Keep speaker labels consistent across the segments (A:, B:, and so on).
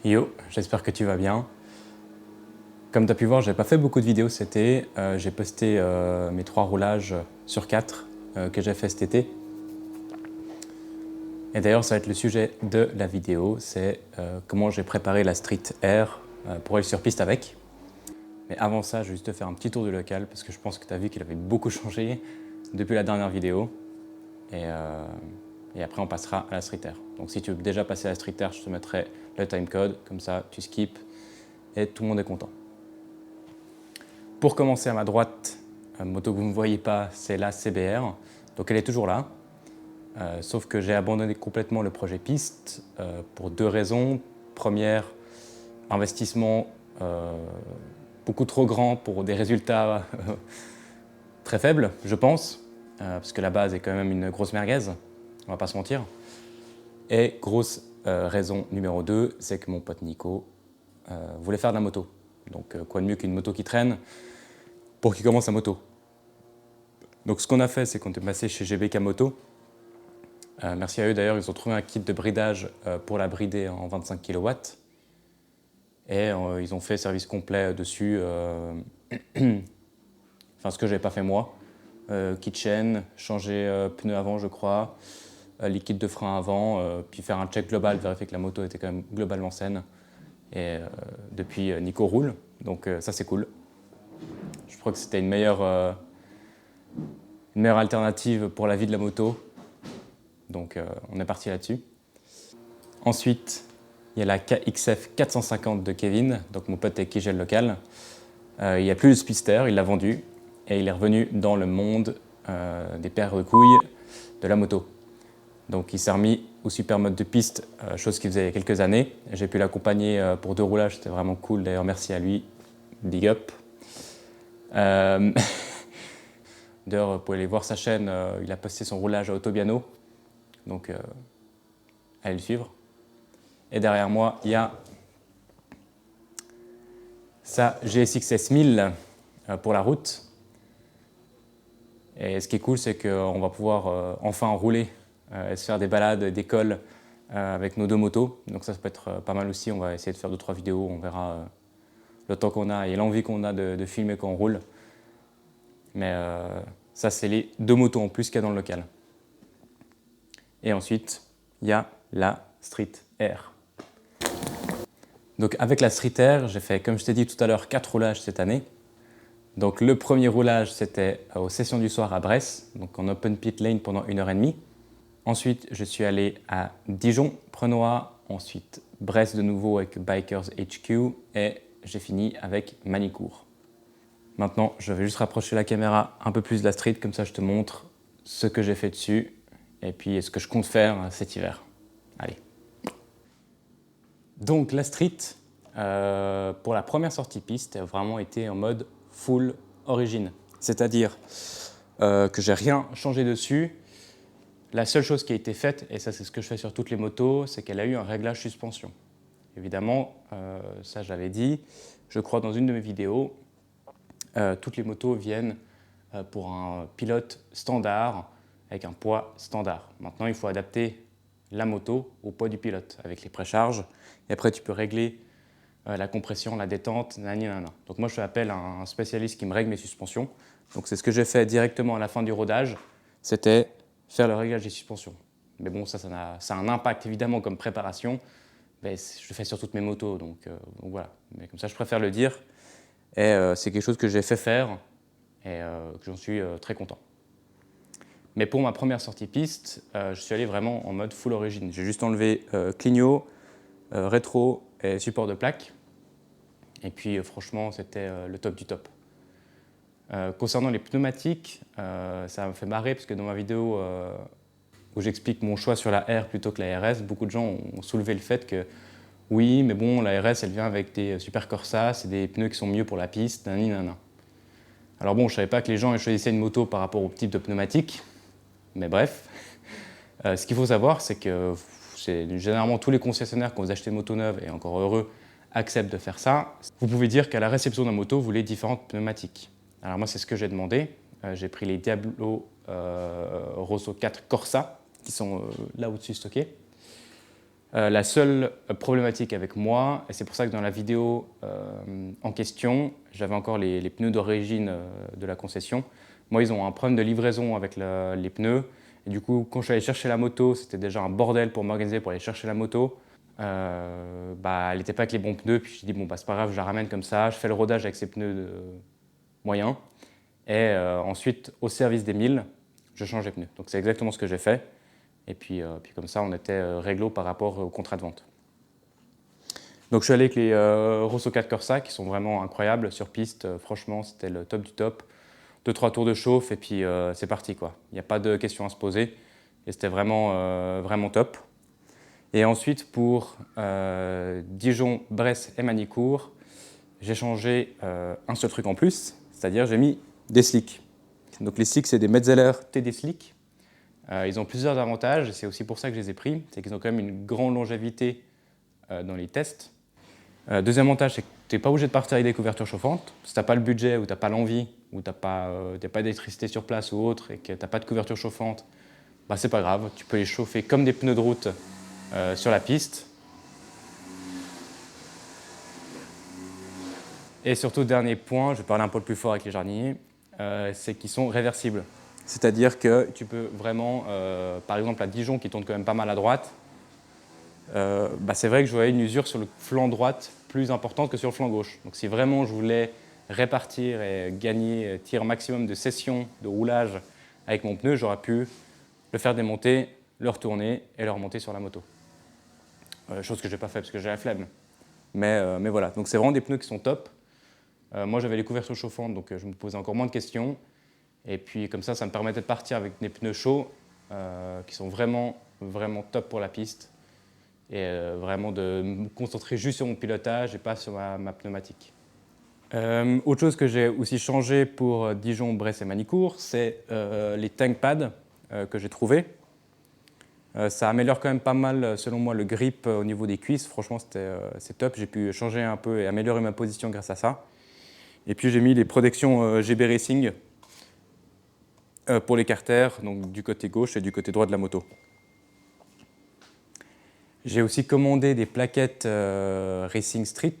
A: Yo, j'espère que tu vas bien. Comme tu as pu voir, j'ai pas fait beaucoup de vidéos cet été. J'ai posté mes 3 roulages sur 4 que j'ai fait cet été. Et d'ailleurs, ça va être le sujet de la vidéo, c'est comment j'ai préparé la Street Air pour aller sur piste avec. Mais avant ça, je vais juste te faire un petit tour du local parce que je pense que tu as vu qu'il avait beaucoup changé depuis la dernière vidéo. Et après, on passera à la Street Air. Donc si tu veux déjà passer à la Street Air, je te mettrai le timecode, comme ça tu skips et tout le monde est content. Pour commencer, à ma droite, une moto que vous ne voyez pas, c'est la CBR. Donc elle est toujours là, sauf que j'ai abandonné complètement le projet piste pour 2 raisons. Première, investissement beaucoup trop grand pour des résultats très faibles, je pense, parce que la base est quand même une grosse merguez, on va pas se mentir. Et grosse raison numéro 2, c'est que mon pote Nico voulait faire de la moto. Donc quoi de mieux qu'une moto qui traîne pour qu'il commence la moto. Donc ce qu'on a fait, c'est qu'on est passé chez GBK Moto. Merci à eux d'ailleurs, ils ont trouvé un kit de bridage pour la brider en 25 kW. Et ils ont fait service complet dessus. Enfin, ce que je n'avais pas fait moi. Kit chaîne, changer pneu avant, je crois, liquide de frein avant, puis faire un check global, vérifier que la moto était quand même globalement saine. Et depuis, Nico roule, donc ça c'est cool. Je crois que c'était une meilleure alternative pour la vie de la moto. Donc on est parti là-dessus. Ensuite, il y a la KXF 450 de Kevin, donc mon pote avec qui j'ai le local. Il n'y a plus de Speedster, il l'a vendu et il est revenu dans le monde des paires de couilles de la moto. Donc il s'est remis au super mode de piste, chose qu'il faisait il y a quelques années. J'ai pu l'accompagner pour 2 roulages, c'était vraiment cool, d'ailleurs merci à lui, big up. D'ailleurs, vous pouvez aller voir sa chaîne, il a posté son roulage à Autobiano, donc allez le suivre. Et derrière moi, il y a sa GSX S1000 pour la route. Et ce qui est cool, c'est qu'on va pouvoir enfin rouler et se faire des balades, des cols avec nos 2 motos. Donc ça peut être pas mal aussi, on va essayer de faire 2-3 vidéos, on verra le temps qu'on a et l'envie qu'on a de filmer quand on roule. Mais ça, c'est les 2 motos en plus qu'il y a dans le local. Et ensuite, il y a la Street Air. Donc avec la Street Air, j'ai fait, comme je t'ai dit tout à l'heure, 4 roulages cette année. Donc le premier roulage, c'était aux Sessions du Soir à Brest, donc en open pit lane pendant 1h30. Ensuite, je suis allé à Dijon, Prenois, ensuite Brest de nouveau avec Bikers HQ et j'ai fini avec Manicourt. Maintenant, je vais juste rapprocher la caméra un peu plus de la street, comme ça je te montre ce que j'ai fait dessus et puis ce que je compte faire cet hiver. Allez. Donc la street, pour la première sortie piste, a vraiment été en mode full origine. C'est-à-dire que j'ai rien changé dessus. La seule chose qui a été faite, et ça c'est ce que je fais sur toutes les motos, c'est qu'elle a eu un réglage suspension. Évidemment, ça je l'avais dit, je crois dans une de mes vidéos, toutes les motos viennent pour un pilote standard, avec un poids standard. Maintenant, il faut adapter la moto au poids du pilote, avec les précharges, et après tu peux régler la compression, la détente, nanana. Donc moi je fais appel à un spécialiste qui me règle mes suspensions. Donc c'est ce que j'ai fait directement à la fin du rodage, c'était faire le réglage des suspensions. Mais bon, ça a un impact évidemment comme préparation, mais je le fais sur toutes mes motos, donc voilà. Mais comme ça je préfère le dire, et c'est quelque chose que j'ai fait faire, et que j'en suis très content. Mais pour ma première sortie piste, je suis allé vraiment en mode full origine. J'ai juste enlevé clignot, rétro et support de plaque. Et puis franchement, c'était le top du top. Concernant les pneumatiques, ça me fait marrer parce que dans ma vidéo où j'explique mon choix sur la R plutôt que la RS, beaucoup de gens ont soulevé le fait que oui, mais bon, la RS, elle vient avec des Super Corsa, c'est des pneus qui sont mieux pour la piste, nanana. Alors bon, je ne savais pas que les gens choisissaient une moto par rapport au type de pneumatique, mais bref. Ce qu'il faut savoir, c'est que généralement tous les concessionnaires, quand vous achetez une moto neuve, et encore heureux, acceptent de faire ça. Vous pouvez dire qu'à la réception d'un moto, vous voulez différentes pneumatiques. Alors moi, c'est ce que j'ai demandé. J'ai pris les Diablo Rosso 4 Corsa, qui sont là au-dessus stockés. La seule problématique avec moi, et c'est pour ça que dans la vidéo en question, j'avais encore les pneus d'origine de la concession. Moi, ils ont un problème de livraison avec les pneus. Et du coup, quand je suis allé chercher la moto, c'était déjà un bordel pour m'organiser pour aller chercher la moto. Elle n'était pas avec les bons pneus, puis je me suis dit, bon, bah, c'est pas grave, je la ramène comme ça, je fais le rodage avec ces pneus moyens. Et ensuite, au service des 1000, je change les pneus. Donc c'est exactement ce que j'ai fait. Et puis comme ça, on était réglo par rapport au contrat de vente. Donc je suis allé avec les Rosso 4 Corsa qui sont vraiment incroyables sur piste. Franchement, c'était le top du top. 2-3 tours de chauffe et puis c'est parti, quoi. Il n'y a pas de questions à se poser. Et c'était vraiment, vraiment top. Et ensuite, pour Dijon, Brest et Manicourt, j'ai changé un seul truc en plus, c'est-à-dire j'ai mis des slicks. Donc les slicks, c'est des Metzeler TD Slick. Ils ont plusieurs avantages, et c'est aussi pour ça que je les ai pris, c'est qu'ils ont quand même une grande longévité dans les tests. Deuxième avantage, c'est que tu n'es pas obligé de partir avec des couvertures chauffantes. Si tu n'as pas le budget, ou tu n'as pas l'envie, ou tu n'as pas d'électricité sur place ou autre, et que tu n'as pas de couverture chauffante, bah, c'est pas grave, tu peux les chauffer comme des pneus de route sur la piste. Et surtout, dernier point, je vais parler un peu plus fort avec les jardiniers, c'est qu'ils sont réversibles. C'est-à-dire que tu peux vraiment, par exemple à Dijon qui tourne quand même pas mal à droite, c'est vrai que je voyais une usure sur le flanc droite plus importante que sur le flanc gauche. Donc si vraiment je voulais répartir et gagner, tirer un maximum de sessions de roulage avec mon pneu, j'aurais pu le faire démonter, le retourner et le remonter sur la moto. Chose que je n'ai pas fait parce que j'ai la flemme. Mais voilà, donc c'est vraiment des pneus qui sont top. Moi j'avais les couvertures chauffantes, donc je me posais encore moins de questions. Et puis comme ça me permettait de partir avec des pneus chauds qui sont vraiment, vraiment top pour la piste. Et vraiment de me concentrer juste sur mon pilotage et pas sur ma pneumatique. Autre chose que j'ai aussi changé pour Dijon, Brest et Manicourt, c'est les tank pads que j'ai trouvés. Ça améliore quand même pas mal, selon moi, le grip au niveau des cuisses. Franchement, c'est top. J'ai pu changer un peu et améliorer ma position grâce à ça. Et puis j'ai mis les protections GB Racing pour les carters, donc du côté gauche et du côté droit de la moto. J'ai aussi commandé des plaquettes Racing Street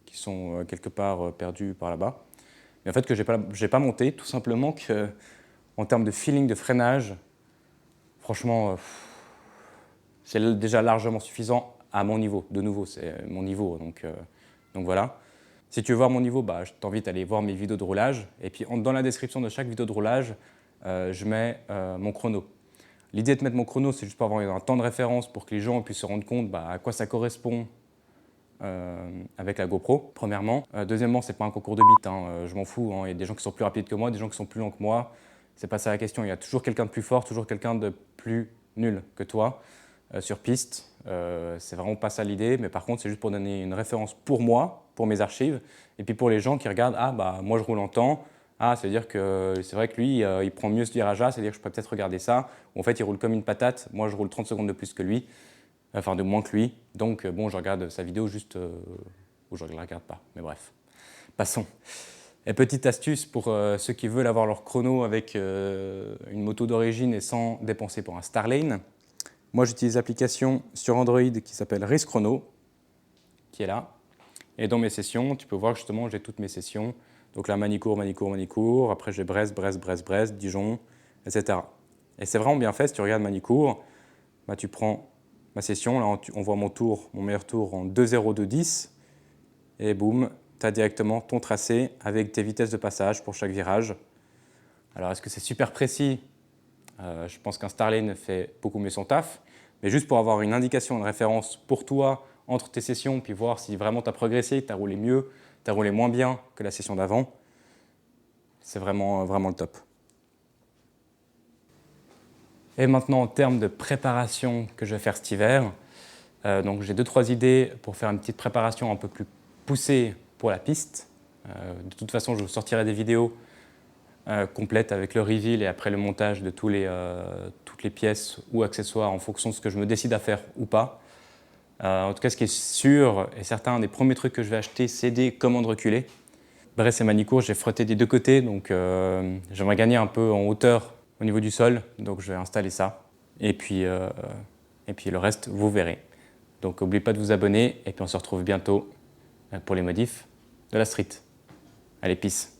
A: qui sont quelque part perdues par là-bas. Mais en fait, que je n'ai pas monté, tout simplement qu'en termes de feeling de freinage, franchement, c'est déjà largement suffisant à mon niveau. De nouveau, c'est mon niveau, donc voilà. Si tu veux voir mon niveau, je t'invite à aller voir mes vidéos de roulage. Et puis dans la description de chaque vidéo de roulage, je mets mon chrono. L'idée de mettre mon chrono, c'est juste pour avoir un temps de référence pour que les gens puissent se rendre compte à quoi ça correspond avec la GoPro, premièrement. Deuxièmement, ce n'est pas un concours de bits, je m'en fous. Il y a des gens qui sont plus rapides que moi, des gens qui sont plus lents que moi. Ce n'est pas ça la question. Il y a toujours quelqu'un de plus fort, toujours quelqu'un de plus nul que toi sur piste. C'est vraiment pas ça l'idée, mais par contre, c'est juste pour donner une référence pour moi, pour mes archives, et puis pour les gens qui regardent, moi je roule en temps. C'est-à-dire que c'est vrai que lui, il prend mieux ce virage-là, c'est-à-dire que je peux peut-être regarder ça. Ou en fait, il roule comme une patate. Moi, je roule 30 secondes de plus que lui, enfin de moins que lui. Donc, je regarde sa vidéo juste où je ne la regarde pas. Mais bref, passons. Et petite astuce pour ceux qui veulent avoir leur chrono avec une moto d'origine et sans dépenser pour un Starlane. Moi, j'utilise l'application sur Android qui s'appelle Race Chrono, qui est là. Et dans mes sessions, tu peux voir que justement, j'ai toutes mes sessions. Donc là, Manicourt, Manicourt, Manicourt. Après, j'ai Brest, Brest, Brest, Brest, Dijon, etc. Et c'est vraiment bien fait. Si tu regardes Manicourt, tu prends ma session. Là, on voit mon meilleur tour en 2,02,10. Et boum, tu as directement ton tracé avec tes vitesses de passage pour chaque virage. Alors, est-ce que c'est super précis ? Je pense qu'un Starlane fait beaucoup mieux son taf. Mais juste pour avoir une indication, une référence pour toi entre tes sessions, puis voir si vraiment tu as progressé, que tu as roulé mieux, tu as roulé moins bien que la session d'avant, c'est vraiment, vraiment le top. Et maintenant, en termes de préparation que je vais faire cet hiver, donc j'ai 2-3 idées pour faire une petite préparation un peu plus poussée pour la piste. De toute façon, je vous sortirai des vidéos complètes avec le reveal et après le montage de toutes les pièces ou accessoires en fonction de ce que je me décide à faire ou pas. En tout cas, ce qui est sûr et certain, un des premiers trucs que je vais acheter, c'est des commandes reculées. Brest et Manicourt, j'ai frotté des deux côtés, donc j'aimerais gagner un peu en hauteur au niveau du sol, donc je vais installer ça. Et puis et puis le reste, vous verrez. Donc n'oubliez pas de vous abonner, et puis on se retrouve bientôt pour les modifs de la street. Allez, peace.